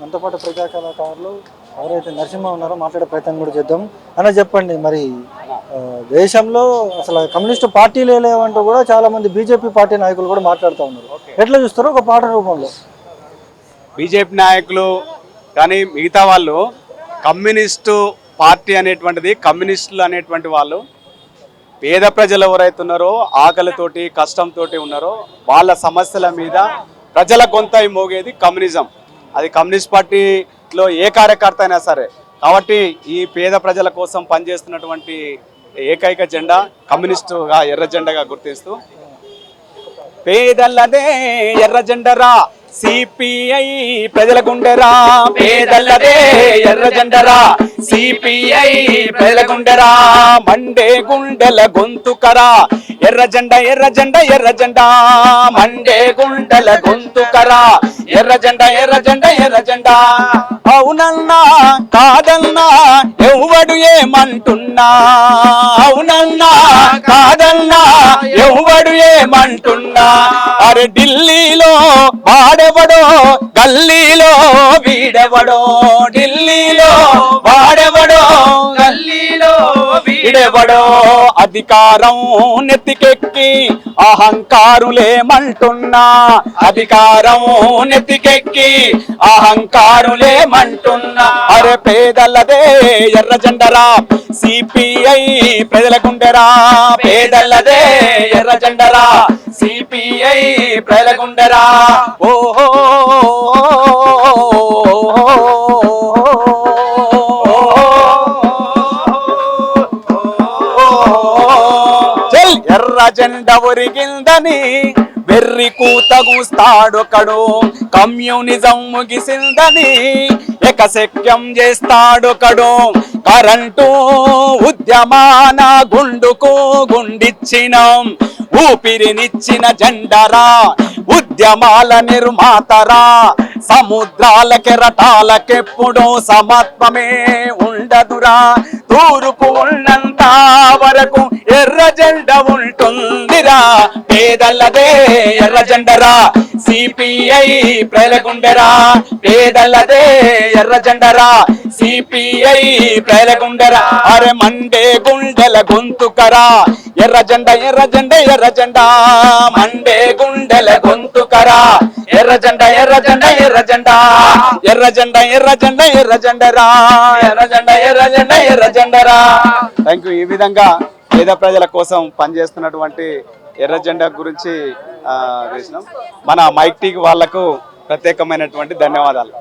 మనతో పాటు ప్రజా కళాకారులు ఎవరైతే నరసింహ ఉన్నారో మాట్లాడే ప్రయత్నం కూడా చేద్దాం. అన్న చెప్పండి, మరి దేశంలో అసలు కమ్యూనిస్టు పార్టీలే లేవంటూ కూడా చాలా మంది బీజేపీ పార్టీ నాయకులు కూడా మాట్లాడుతూ ఉన్నారు. ఎట్లా చూస్తారో ఒక పాట రూపంలో. బీజేపీ నాయకులు కానీ మిగతా వాళ్ళు కమ్యూనిస్టు పార్టీ అనేటువంటిది, కమ్యూనిస్టులు అనేటువంటి వాళ్ళు పేద ప్రజలు ఎవరైతే ఉన్నారో, ఆకలితోటి కష్టంతో ఉన్నారో వాళ్ళ సమస్యల మీద ప్రజల గొంతై మోగేది కమ్యూనిజం. అది కమ్యూనిస్ట్ పార్టీలో ఏ కార్యకర్త అయినా సరే. కాబట్టి ఈ పేద ప్రజల కోసం పనిచేస్తున్నటువంటి ఏకైక జెండా కమ్యూనిస్టుగా ఎర్ర జెండాగా గుర్తిస్తూ, పేదల్లదే ఎర్ర జెండరా సిపిఐ ప్రజల గుండెరా, పేదల్లదే ఎర్ర జెండరా సిపిఐ ప్రజల గుండెరా, మండే గుండెల గొంతుకరా ఎర్ర జెండా ఎర్ర జెండా ఎర్ర జెండా, మండే గుండెల గొంతుకరా ఎర్ర జెండా ఎర్ర జెండా ఎర్ర జెండా. అవునన్నా కాదన్నా ఎవడు ఏమంటున్నా, అవునన్నా కాదన్నా ఎవడు ఏమంటున్నా, అరే ఢిల్లీలో వాడెవడో గల్లీలో వీడెవడో, ఢిల్లీలో వాడెవడో గల్లీలో వీడెవడో, అధికారం నెత్తికెక్కి అహంకారులేమంటున్నా, అధికారం నెత్తికెక్కి అహంకారులేమంటున్నా, అరే పేదలదే ఎర్ర జెండరా సిపిఐ ప్రజల గుండెరా, పేదలదే ఎర్ర జెండరా సిపిఐ ప్రజల గుండెరా. ఓహో ఎర్ర జెండ ఒరిగిందని వెర్రి కూత కూస్తాడొకడు, కమ్యూనిజం ముగిసిందని ఎకశక్యం చేస్తాడొకడు, కరెంటు ఉద్యమాన గుండుకు గుండిచ్చినం ఊపిరినిచ్చిన జెండరా, ఉద్యమాల నిర్మాతరా, సముద్రాల కెరటాలకెప్పుడు సమత్వమే ఉండదురా, తూర్పు ఉన్నంత వరకు ఎర్ర జెండ ఉంటుందిరా, పేదల్లదే ఎర్ర జెండరా సిపిఐ ప్రజల గుండెరా, పేదల్లదే ఎర్ర జెండరా సిపిఐ ప్రజల గుండెరా, అరే మండే గుండెల గొంతుకరా ఎర్ర జెండా ఎర్ర జెండా ఎర్ర జెండా, మండే గుండెల గొంతుకరా ఎర్ర జెండా ఎర్ర జెండా ఎర్ర జెండా, ఎర్ర జెండా ఎర్ర జెండా ఎర్ర జెండరా, ఎర్ర జెండా ఎర్ర జెండా ఎర్ర జెండరా. Thank you. ఈ విధంగా పేద ప్రజల కోసం పనిచేస్తున్నటువంటి ఎర్ర జెండా గురించి చేసినాం. మన మైక్ టీకి వాళ్లకు ప్రత్యేకమైనటువంటి ధన్యవాదాలు.